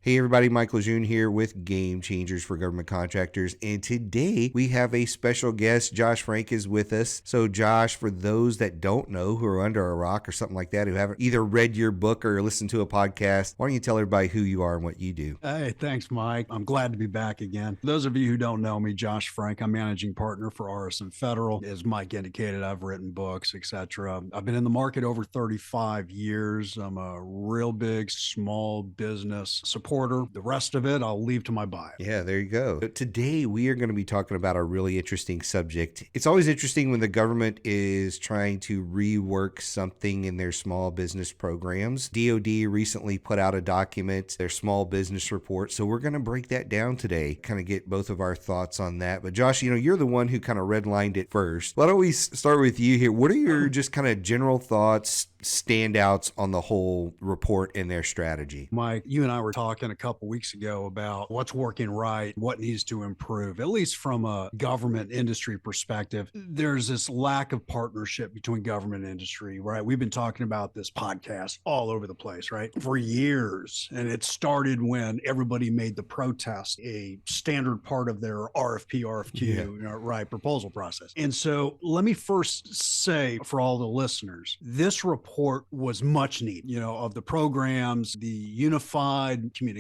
Hey everybody, Michael June here with Game Changers for Government Contractors, and today we have a special guest. Josh Frank is with us. So Josh, for those that don't know, who are under a rock or something like that, who haven't either read your book or listened to a podcast, why don't you tell everybody who you are and what you do? Hey, thanks, Mike. I'm glad to be back again. For those of you who don't know me, Josh Frank, I'm managing partner for Artisan Federal. As Mike indicated, I've written books, etc. I've been in the market over 35 years. I'm a real big small business supporter. The rest of it, I'll leave to my bio. Yeah, there you go. Today, we are going to be talking about a really interesting subject. It's always interesting when the government is trying to rework something in their small business programs. DoD recently put out a document, their small business report. So we're going to break that down today, kind of get both of our thoughts on that. But Josh, you're the one who kind of redlined it first. Why don't we start with you here? What are your just kind of general thoughts, standouts on the whole report and their strategy? Mike, you and I were talking a couple weeks ago about what's working right, what needs to improve, at least from a government industry perspective. There's this lack of partnership between government and industry, right? We've been talking about this podcast all over the place, right? For years. And it started when everybody made the protest a standard part of their RFQ, proposal process. And so let me first say for all the listeners, this report was much needed, of the programs, the unified communications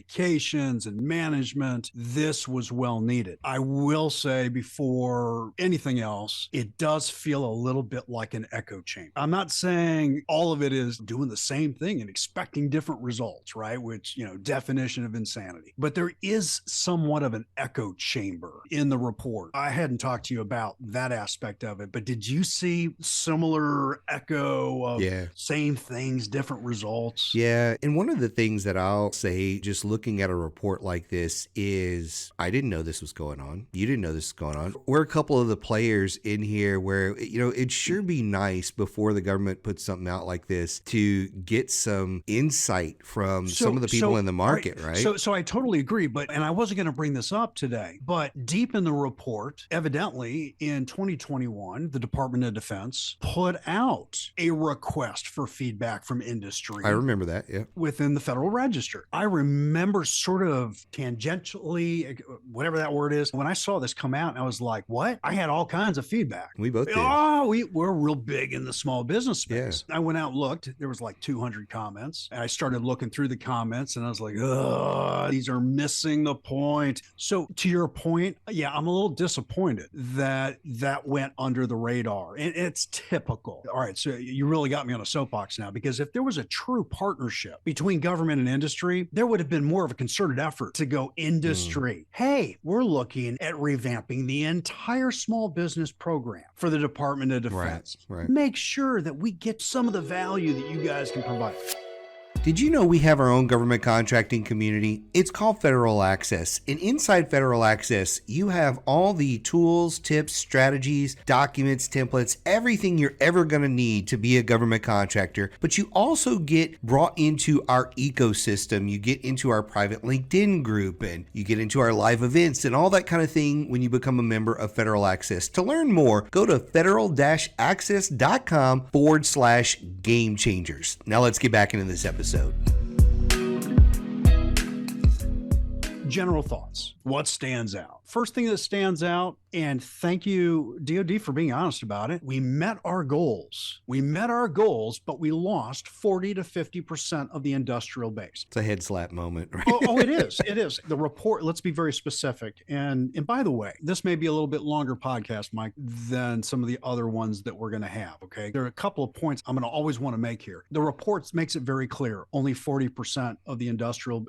and management. This was well needed. I will say before anything else, it does feel a little bit like an echo chamber. I'm not saying all of it is doing the same thing and expecting different results, right? Which, definition of insanity. But there is somewhat of an echo chamber in the report. I hadn't talked to you about that aspect of it, but did you see similar echo of same things, different results? Yeah. And one of the things that I'll say, just looking at a report like this, is I didn't know this was going on. You didn't know this was going on. We're a couple of the players in here where, it'd sure be nice before the government puts something out like this to get some insight from some of the people in the market, right? So I totally agree. And I wasn't going to bring this up today, but deep in the report, evidently in 2021, the Department of Defense put out a request for feedback from industry. I remember that, yeah. Within the Federal Register. I remember sort of tangentially, whatever that word is, when I saw this come out, I was like, what? I had all kinds of feedback. We both did. Oh, we're real big in the small business space. Yeah. I went out and looked. There was like 200 comments. And I started looking through the comments and I was like, these are missing the point. So to your point, yeah, I'm a little disappointed that went under the radar. And it's typical. All right, so you really got me on a soapbox now, because if there was a true partnership between government and industry, there would have been more of a concerted effort to go industry. Hey, we're looking at revamping the entire small business program for the Department of Defense. Right. Make sure that we get some of the value that you guys can provide. Did you know we have our own government contracting community? It's called Federal Access. And inside Federal Access, you have all the tools, tips, strategies, documents, templates, everything you're ever going to need to be a government contractor. But you also get brought into our ecosystem. You get into our private LinkedIn group, and you get into our live events and all that kind of thing when you become a member of Federal Access. To learn more, go to federal-access.com/game changers. Now let's get back into this episode. General thoughts. What stands out? First thing that stands out, and thank you, DoD, for being honest about it. We met our goals. But we lost 40 to 50% of the industrial base. It's a head slap moment, right? It is. It is. The report, let's be very specific. And by the way, this may be a little bit longer podcast, Mike, than some of the other ones that we're going to have, okay? There are a couple of points I'm going to always want to make here. The report makes it very clear. Only 40% of the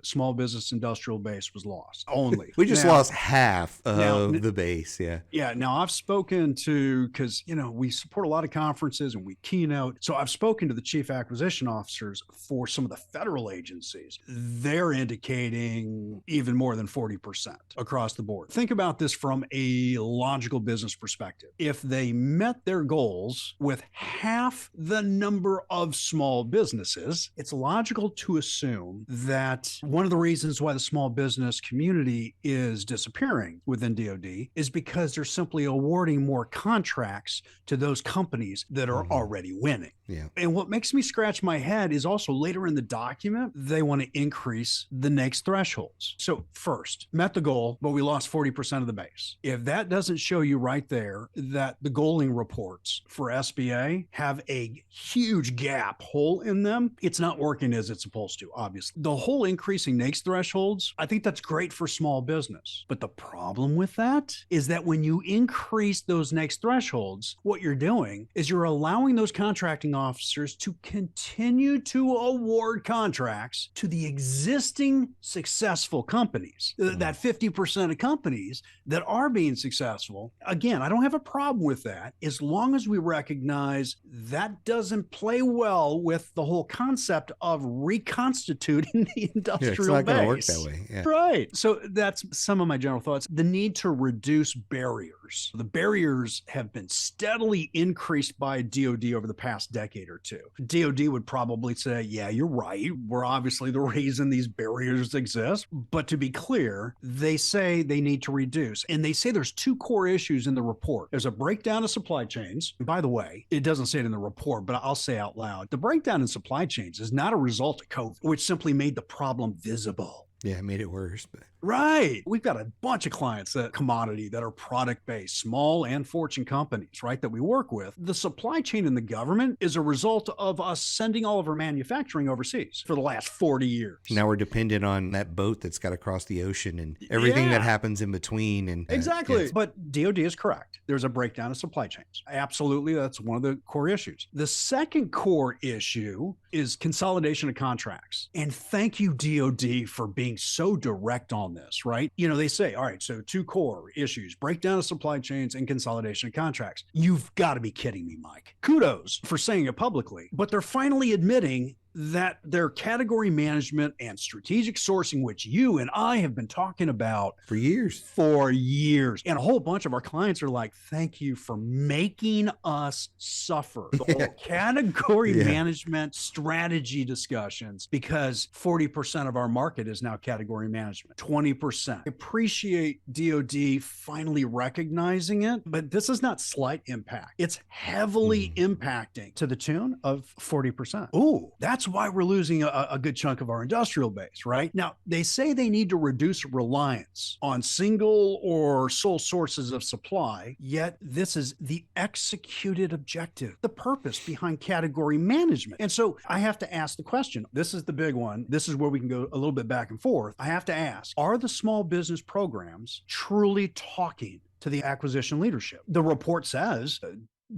small business industrial base was lost. Only. We just lost half of the base, yeah. Yeah. Now I've spoken to, because, we support a lot of conferences and we keynote. So I've spoken to the chief acquisition officers for some of the federal agencies. They're indicating even more than 40% across the board. Think about this from a logical business perspective. If they met their goals with half the number of small businesses, it's logical to assume that one of the reasons why the small business community is disappearing within DoD is because because they're simply awarding more contracts to those companies that are already winning. Yeah. And what makes me scratch my head is also later in the document, they want to increase the NAICS thresholds. So first, met the goal, but we lost 40% of the base. If that doesn't show you right there that the goaling reports for SBA have a huge gap hole in them, it's not working as it's supposed to, obviously. The whole increasing NAICS thresholds, I think that's great for small business. But the problem with that is that when you increase those NAICS thresholds, what you're doing is you're allowing those contracting officers to continue to award contracts to the existing successful companies, that 50% of companies that are being successful. Again, I don't have a problem with that as long as we recognize that doesn't play well with the whole concept of reconstituting the industrial it's not going to work base. that way. Yeah. Right. So that's some of my general thoughts. The need to reduce barriers. The barriers have been steadily increased by DoD over the past decade or two. DoD would probably say, yeah, you're right. We're obviously the reason these barriers exist. But to be clear, they say they need to reduce. And they say there's two core issues in the report. There's a breakdown of supply chains. And by the way, it doesn't say it in the report, but I'll say out loud, the breakdown in supply chains is not a result of COVID, which simply made the problem visible. Yeah, it made it worse. But Right. We've got a bunch of clients that commodity that are product based, small and fortune companies, right, that we work with. The supply chain in the government is a result of us sending all of our manufacturing overseas for the last 40 years. now we're dependent on that boat that's got to cross the ocean and everything that happens in between. And Exactly. But DoD is correct. There's a breakdown of supply chains. Absolutely. That's one of the core issues. The second core issue is consolidation of contracts. And thank you, DoD, for being so direct on this, right? You know, they say, all right, so two core issues, breakdown of supply chains and consolidation of contracts. You've got to be kidding me, Mike. Kudos for saying it publicly, but they're finally admitting that their category management and strategic sourcing, which you and I have been talking about for years. And a whole bunch of our clients are like, thank you for making us suffer. The whole category management strategy discussions, because 40% of our market is now category management, 20%. I appreciate DoD finally recognizing it, but this is not slight impact. It's heavily impacting to the tune of 40%. Ooh, that's why we're losing a good chunk of our industrial base, right? Now, they say they need to reduce reliance on single or sole sources of supply, yet this is the executed objective, the purpose behind category management. And so I have to ask the question, this is the big one. This is where we can go a little bit back and forth. I have to ask, are the small business programs truly talking to the acquisition leadership? The report says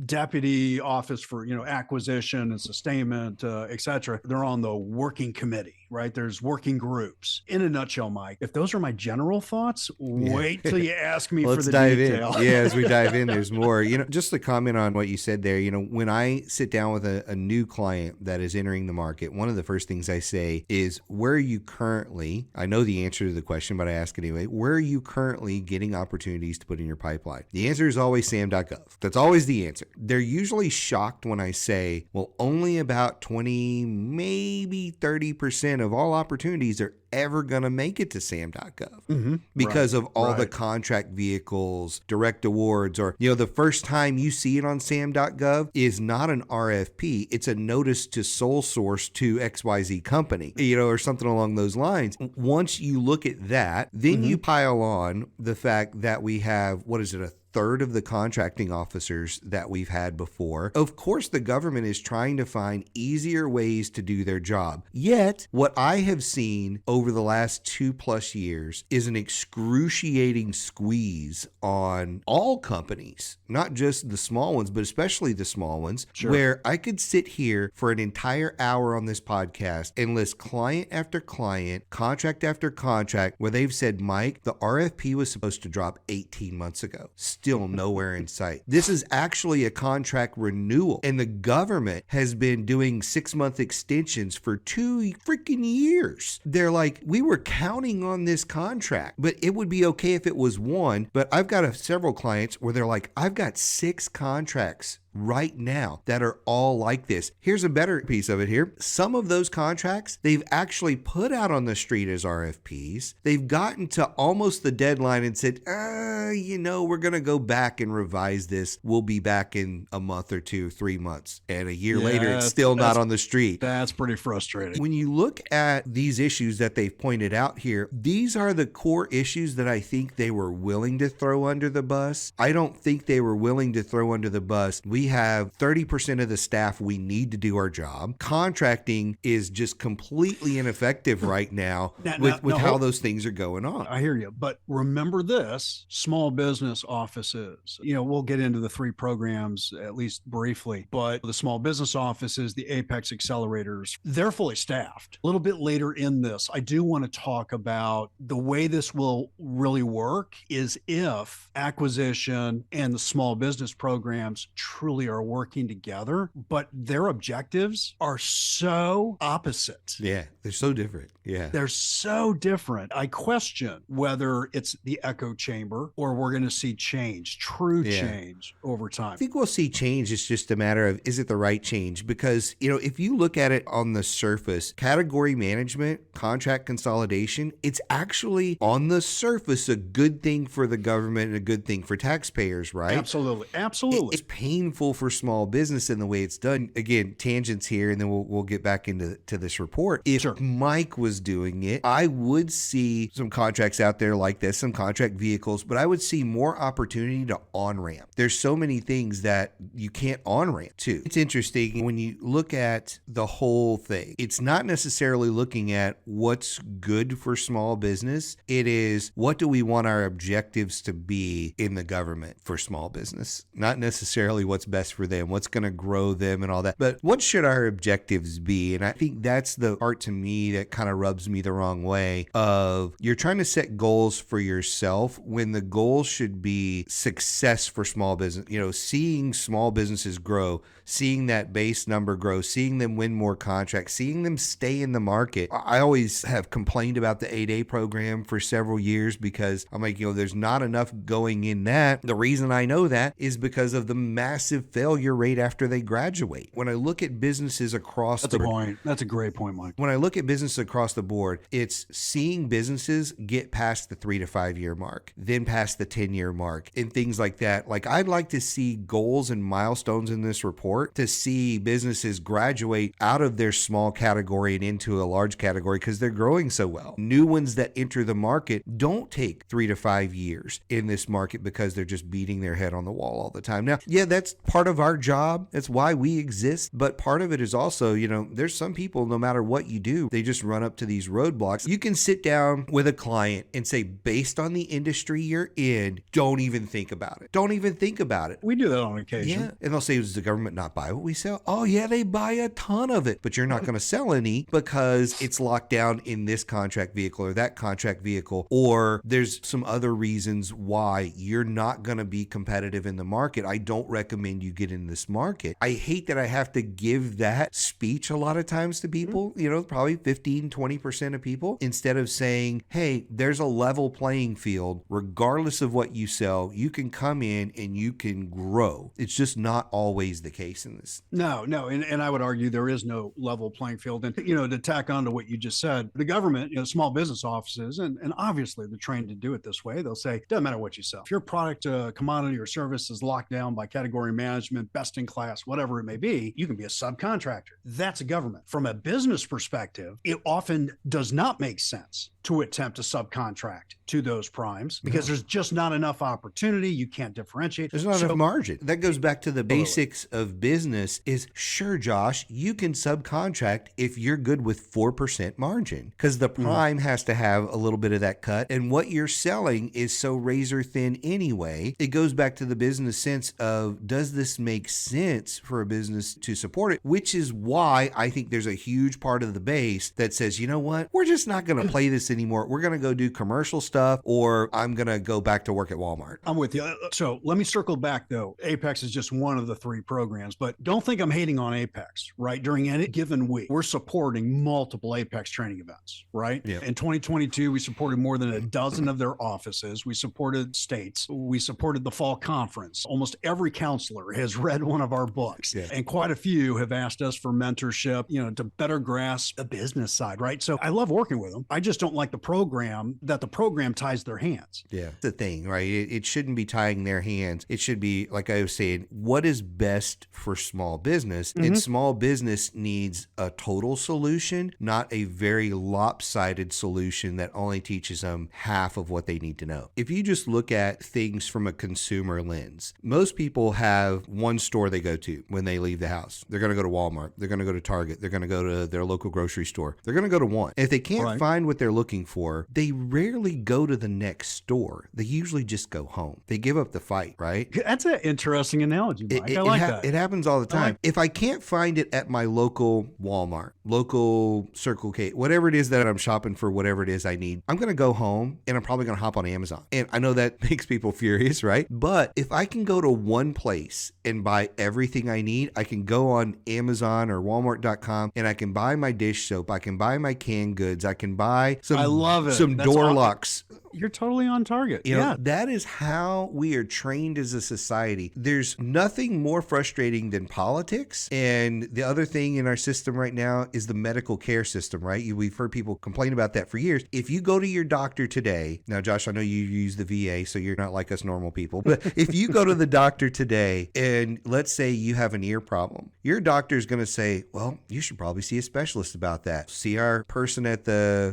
Deputy Office for Acquisition and Sustainment, et cetera. They're on the working committee, right? There's working groups. In a nutshell, Mike, if those are my general thoughts, wait till you ask me for the detail. Yeah, as we dive in, there's more. Just to comment on what you said there, when I sit down with a new client that is entering the market, one of the first things I say is, where are you currently, I know the answer to the question, but I ask anyway, where are you currently getting opportunities to put in your pipeline? The answer is always sam.gov. That's always the answer. They're usually shocked when I say, well, only about 20, maybe 30% of all opportunities are ever going to make it to sam.gov because of all the contract vehicles, direct awards, or, the first time you see it on sam.gov is not an RFP. It's a notice to sole source to XYZ company, or something along those lines. Once you look at that, then you pile on the fact that we have, a third of the contracting officers that we've had before. Of course, the government is trying to find easier ways to do their job. Yet, what I have seen over the last 2+ years is an excruciating squeeze on all companies, not just the small ones, but especially the small ones, where I could sit here for an entire hour on this podcast and list client after client, contract after contract, where they've said, Mike, the RFP was supposed to drop 18 months ago. Still nowhere in sight. This is actually a contract renewal, and the government has been doing 6-month extensions for 2 freaking years. They're like, we were counting on this contract, but it would be okay if it was one. But I've got several clients where they're like, I've got 6 contracts right now that are all like this. Here's a better piece of it here. Some of those contracts, they've actually put out on the street as RFPs. They've gotten to almost the deadline and said, we're going to go back and revise this. We'll be back in a month or 2, 3 months. And a year later, it's still not on the street. That's pretty frustrating. When you look at these issues that they've pointed out here, these are the core issues that I think they were willing to throw under the bus. I don't think they were willing to throw under the bus. We have 30% of the staff we need to do our job. Contracting is just completely ineffective right now with how those things are going on. I hear you. But remember this, small business offices, we'll get into the 3 programs at least briefly, but the small business offices, the Apex accelerators, they're fully staffed. A little bit later in this, I do want to talk about the way this will really work is if acquisition and the small business programs truly are working together, but their objectives are so opposite. Yeah, they're so different. Yeah. They're so different. I question whether it's the echo chamber or we're going to see change, true change over time. I think we'll see change. It's just a matter of, is it the right change? Because, if you look at it on the surface, category management, contract consolidation, it's actually on the surface a good thing for the government and a good thing for taxpayers, right? Absolutely. Absolutely. It's painful for small business in the way it's done. Again, tangents here, and then we'll get back into this report. If Mike was doing it, I would see some contracts out there like this, some contract vehicles, but I would see more opportunity to on-ramp. There's so many things that you can't on-ramp to. It's interesting when you look at the whole thing. It's not necessarily looking at what's good for small business. It is, what do we want our objectives to be in the government for small business? Not necessarily what's best for them, what's going to grow them and all that, but what should our objectives be? And I think that's the part to me that kind of rubs me the wrong way of, you're trying to set goals for yourself when the goal should be success for small business. Seeing small businesses grow, seeing that base number grow, seeing them win more contracts, seeing them stay in the market. I always have complained about the 8A program for several years because I'm like, there's not enough going in that. The reason I know that is because of the massive failure rate after they graduate. When I look at businesses across the board, that's a great point, Mike. When I look at businesses across the board, it's seeing businesses get past the 3 to 5 year mark, then past the 10-year mark and things like that. Like, I'd like to see goals and milestones in this report to see businesses graduate out of their small category and into a large category because they're growing so well. New ones that enter the market don't take 3 to 5 years in this market because they're just beating their head on the wall all the time. Now, yeah, that's part of our job. That's why we exist. But part of it is also, there's some people, no matter what you do, they just run up to these roadblocks. You can sit down with a client and say, based on the industry you're in, don't even think about it. Don't even think about it. We do that on occasion. Yeah. And they'll say, does the government not buy what we sell? Oh, yeah, they buy a ton of it, but you're not going to sell any because it's locked down in this contract vehicle or that contract vehicle, or there's some other reasons why you're not going to be competitive in the market. I don't recommend you get in this market. I hate that I have to give that speech a lot of times to people, probably 15, 20% of people, instead of saying, hey, there's a level playing field. Regardless of what you sell, you can come in and you can grow. It's just not always the case in this. No. And I would argue there is no level playing field. And, to tack on to what you just said, the government, small business offices, and obviously they're trained to do it this way. They'll say, doesn't matter what you sell. If your product, commodity or service is locked down by category management, best in class, whatever it may be, you can be a subcontractor. That's a government. From a business perspective, it often does not make sense to attempt to subcontract to those primes because there's just not enough opportunity. You can't differentiate. There's not enough margin. That goes back to the basics of business is, sure, Josh, you can subcontract if you're good with 4% margin because the prime has to have a little bit of that cut. And what you're selling is so razor thin anyway. It goes back to the business sense of, does this make sense for a business to support it? Which is why I think there's a huge part of the base that says, you know what, we're just not going to play this anymore. We're going to go do commercial stuff, or I'm going to go back to work at Walmart. I'm with you. So let me circle back though. Apex is just one of the 3 programs, but don't think I'm hating on Apex, right? During any given week, we're supporting multiple Apex training events, right? Yeah. In 2022, we supported more than a dozen of their offices. We supported states. We supported the fall conference. Almost every counselor has read one of our books, and quite a few have asked us for mentorship, to better grasp the business side, right? So I love working with them. I just don't like the program ties their hands. Yeah. The thing, right? It shouldn't be tying their hands. It should be, like I was saying, what is best for small business? And small business needs a total solution, not a very lopsided solution that only teaches them half of what they need to know. If you just look at things from a consumer lens, most people have one store they go to when they leave the house. They're going to go to Walmart. They're going to go to Target. They're going to go to their local grocery store. They're going to go to one. And if they can't find what they're looking for, they rarely go to the next store. They usually just go home. They give up the fight, right? That's an interesting analogy, Mike. I like that. It happens all the time. If I can't find it at my local Walmart, local Circle K, whatever it is that I'm shopping for, whatever it is I need, I'm going to go home and I'm probably going to hop on Amazon. And I know that makes people furious, right? But if I can go to one place and buy everything I need, I can go on Amazon or Walmart.com and I can buy my dish soap. I can buy my canned goods. I can buy some, I love it. Some door locks. You're totally on target. You know, that is how we are trained as a society. There's nothing more frustrating than politics. And the other thing in our system right now is the medical care system, right? We've heard people complain about that for years. If you go to your doctor today, now, Josh, I know you use the VA, so you're not like us normal people, but if you go to the doctor today and let's say you have an ear problem, your doctor is going to say, well, you should probably see a specialist about that. See our person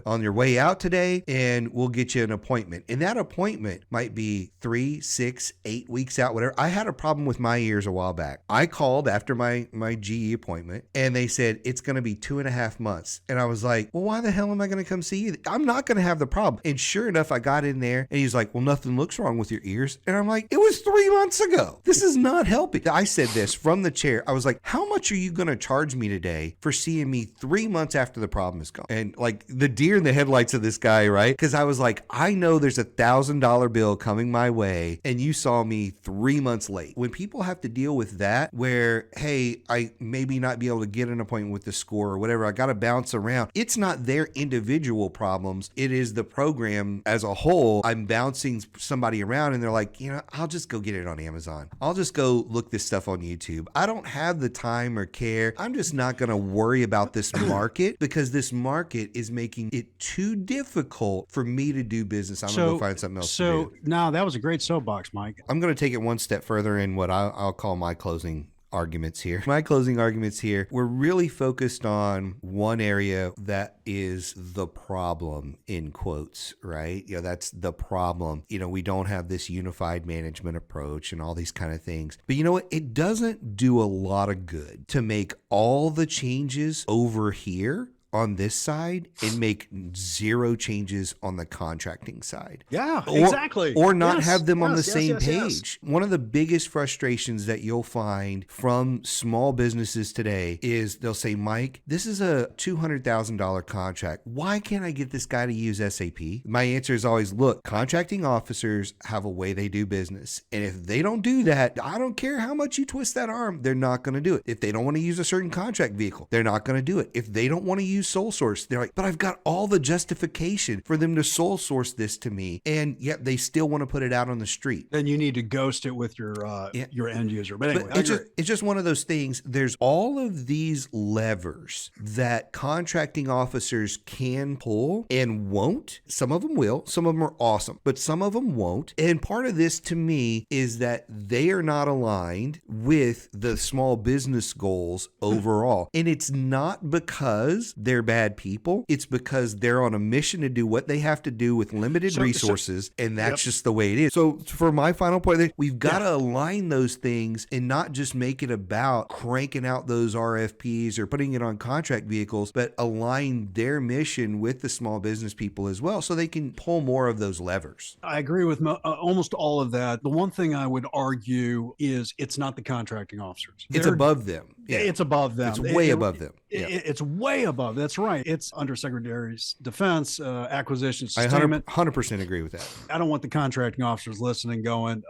on your way out today, and we'll get you an appointment. And that appointment might be 3, 6, 8 weeks out, whatever. I had a problem with my ears a while back. I called after my GE appointment and they said, it's going to be 2.5 months. And I was like, well, why the hell am I going to come see you? I'm not going to have the problem. And sure enough, I got in there and he's like, well, nothing looks wrong with your ears. And I'm like, it was 3 months ago. This is not helping. I said this from the chair. I was like, how much are you going to charge me today for seeing me 3 months after the problem is gone? And like the deer in the headlights of this guy, right? Because I was like, I know there's $1,000 bill coming my way and you saw me 3 months late. When people have to deal with that, where, hey, I maybe not be able to get an appointment with the score or whatever, I got to bounce around. It's not their individual problems. It is the program as a whole. I'm bouncing somebody around and they're like, I'll just go get it on Amazon. I'll just go look this stuff on YouTube. I don't have the time or care. I'm just not going to worry about this market because this market is making it too difficult for me to do business. I'm going to go find something else to do. So now that was a great soapbox, Mike. I'm going to take it one step further in what I'll call my closing arguments here. My closing arguments here, we're really focused on one area that is the problem, in quotes, right? That's the problem. We don't have this unified management approach and all these kind of things. But you know what? It doesn't do a lot of good to make all the changes over here on this side and make zero changes on the contracting side. Yeah, exactly. Or not have them on the same page. One of the biggest frustrations that you'll find from small businesses today is they'll say, Mike, this is a $200,000 contract. Why can't I get this guy to use SAP? My answer is always, look, contracting officers have a way they do business. And if they don't do that, I don't care how much you twist that arm, they're not going to do it. If they don't want to use a certain contract vehicle, they're not going to do it. If they don't want to use sole source, they're like, but I've got all the justification for them to sole source this to me, and yet they still want to put it out on the street. Then you need to ghost it with your end user. But anyway, it's just one of those things. There's all of these levers that contracting officers can pull and won't. Some of them will. Some of them are awesome, but some of them won't. And part of this to me is that they are not aligned with the small business goals overall. And it's not because they're bad people. It's because they're on a mission to do what they have to do with limited resources. And that's just the way it is. So for my final point, we've got to align those things and not just make it about cranking out those RFPs or putting it on contract vehicles, but align their mission with the small business people as well so they can pull more of those levers. I agree with almost all of that. The one thing I would argue is it's not the contracting officers. It's above them. Yeah. It's above them. It's way above them. It's way above them. that's right. It's Undersecretary's Defense, Acquisition I Sustainment. 100% agree with that. I don't want the contracting officers listening going,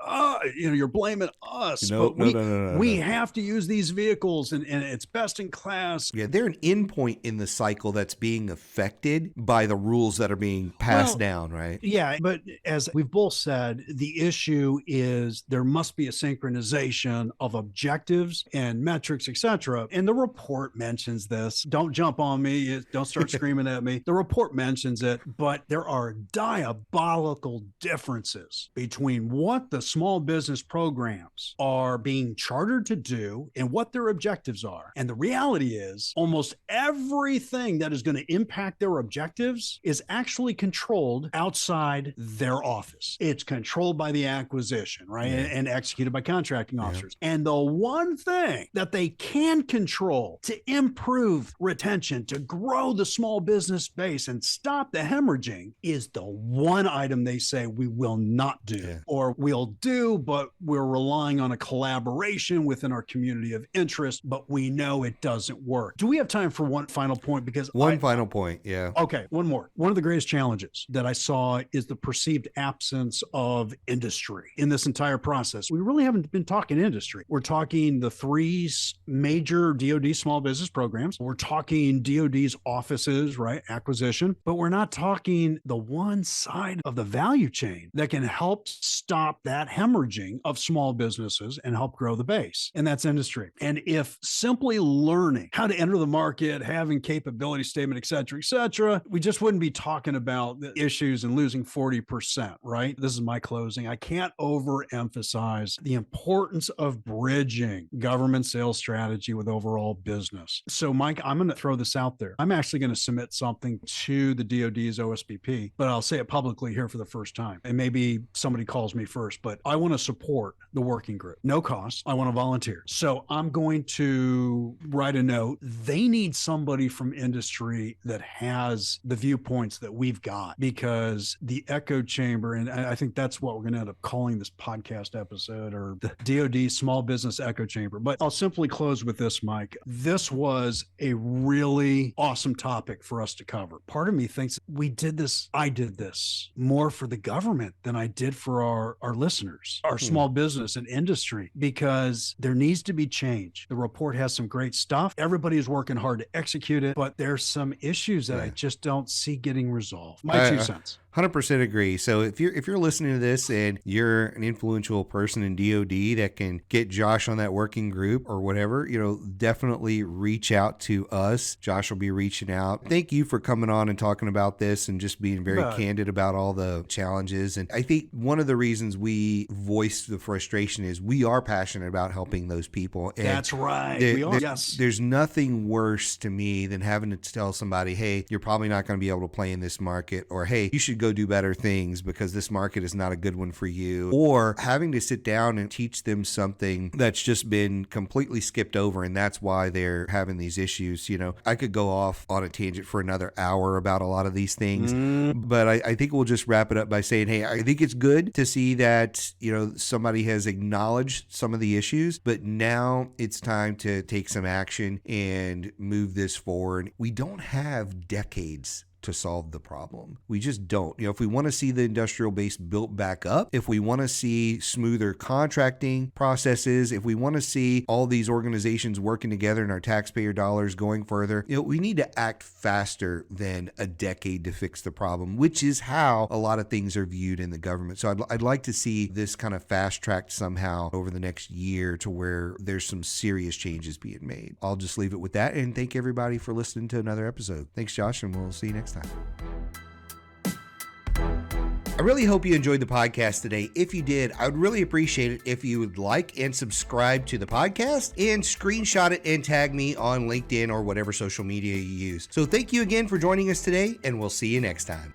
you're blaming us. No, But no. we have to use these vehicles and it's best in class. Yeah, they're an endpoint in the cycle that's being affected by the rules that are being passed down, right? Yeah, but as we've both said, the issue is there must be a synchronization of objectives and metrics, etc. And the report mentions this. Don't jump on me. Don't start screaming at me. The report mentions it, but there are diabolical differences between what the small business programs are being chartered to do and what their objectives are. And the reality is almost everything that is going to impact their objectives is actually controlled outside their office. It's controlled by the acquisition, right? Yeah. And executed by contracting officers. And the one thing that they can control to improve retention, to grow the small business base and stop the hemorrhaging is the one item they say we will not do, or we'll do, but we're relying on a collaboration within our community of interest, but we know it doesn't work. Do we have time for one final point? Because final point. Yeah. Okay, one more. One of the greatest challenges that I saw is the perceived absence of industry in this entire process. We really haven't been talking industry. We're talking the three major DoD small business programs. We're talking DoD's offices, right? Acquisition, but we're not talking the one side of the value chain that can help stop that hemorrhaging of small businesses and help grow the base. And that's industry. And if simply learning how to enter the market, having capability statement, et cetera, we just wouldn't be talking about the issues and losing 40%, right? This is my closing. I can't overemphasize the importance of bridging government sales strategy with overall business. So Mike, I'm going to throw this out there. I'm actually going to submit something to the DoD's OSPP, but I'll say it publicly here for the first time. And maybe somebody calls me first, but I want to support the working group. No cost. I want to volunteer. So I'm going to write a note. They need somebody from industry that has the viewpoints that we've got, because the echo chamber, and I think that's what we're going to end up calling this podcast episode, or the DoD small business echo chamber. But I'll simply close with this, Mike. This was a really awesome topic for us to cover. Part of me thinks I did this more for the government than I did for our listeners, our small business and industry, because there needs to be change. The report has some great stuff. Everybody is working hard to execute it, but there's some issues that I just don't see getting resolved. My 2 cents. 100% agree. So if you're listening to this and you're an influential person in DoD that can get Josh on that working group or whatever, definitely reach out to us. Josh will be reaching out. Thank you for coming on and talking about this and just being very candid about all the challenges. And I think one of the reasons we voice the frustration is we are passionate about helping those people. And that's right. We are. Yes. There's nothing worse to me than having to tell somebody, hey, you're probably not going to be able to play in this market, or hey, you should go do better things because this market is not a good one for you, or having to sit down and teach them something that's just been completely skipped over, and that's why they're having these issues. I could go off on a tangent for another hour about a lot of these things, but I think we'll just wrap it up by saying, hey, I think it's good to see that, somebody has acknowledged some of the issues, but now it's time to take some action and move this forward. We don't have decades to solve the problem. We just don't. If we want to see the industrial base built back up, if we want to see smoother contracting processes, if we want to see all these organizations working together and our taxpayer dollars going further, we need to act faster than a decade to fix the problem, which is how a lot of things are viewed in the government. So I'd like to see this kind of fast tracked somehow over the next year to where there's some serious changes being made. I'll just leave it with that and thank everybody for listening to another episode. Thanks, Josh, and we'll see you next time. I really hope you enjoyed the podcast today. If you did, I would really appreciate it if you would like and subscribe to the podcast and screenshot it and tag me on LinkedIn or whatever social media you use. So thank you again for joining us today, and we'll see you next time.